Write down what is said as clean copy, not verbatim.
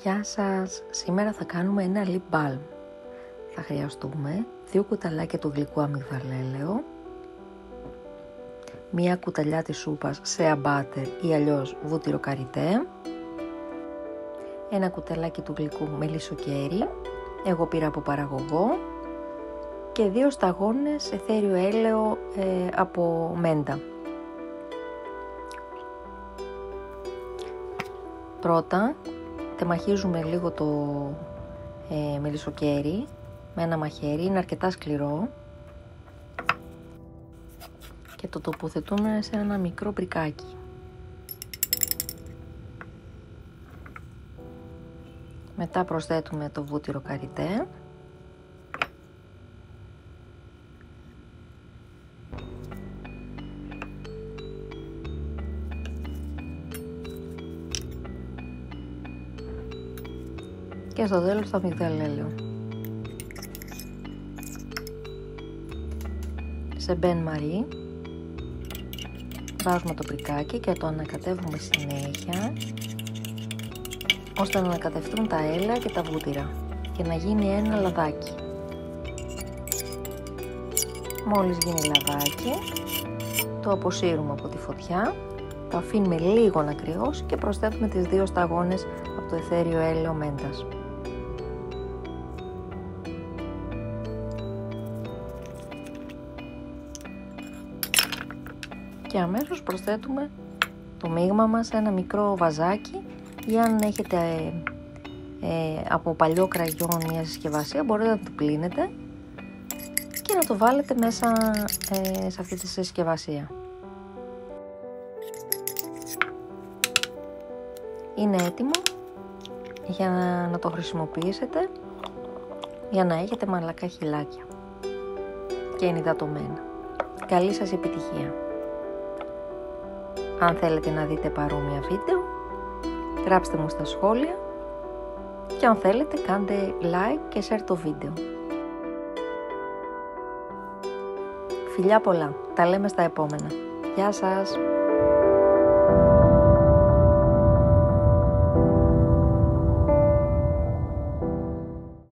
Γεια σας! Σήμερα θα κάνουμε ένα lip balm. Θα χρειαστούμε 2 κουταλάκια του γλυκού αμυγδαλέλαιο, 1 κουταλιά της σούπας shea butter ή αλλιώς βούτυρο καριτέ, 1 κουταλάκι του γλυκού μελισσοκέρι, εγώ πήρα από παραγωγό, και 2 σταγόνες αιθέριο έλαιο από μέντα. Πρώτα τεμαχίζουμε λίγο το μελισσοκέρι με ένα μαχαίρι, είναι αρκετά σκληρό, και το τοποθετούμε σε ένα μικρό πρικάκι. Μετά προσθέτουμε το βούτυρο καριτέ, και στο τέλος το αμυγδαλέλαιο. Σε μπεν μαρί βάζουμε το πρικάκι και το ανακατεύουμε συνέχεια ώστε να ανακατευτούν τα έλαια και τα βούτυρα και να γίνει ένα λαδάκι. Μόλις γίνει λαδάκι, το αποσύρουμε από τη φωτιά, το αφήνουμε λίγο να κρυώσει και προσθέτουμε τις 2 σταγόνες από το αιθέριο έλαιο μέντας. Και αμέσως προσθέτουμε το μείγμα μας σε ένα μικρό βαζάκι, ή αν έχετε από παλιό κραγιόν μια συσκευασία μπορείτε να το πλύνετε και να το βάλετε μέσα σε αυτή τη συσκευασία. Είναι έτοιμο για να το χρησιμοποιήσετε για να έχετε μαλακά χυλάκια και ενυδατωμένα. Καλή σας επιτυχία! Αν θέλετε να δείτε παρόμοια βίντεο, γράψτε μου στα σχόλια και αν θέλετε κάντε like και share το βίντεο. Φιλιά πολλά, τα λέμε στα επόμενα. Γεια σας!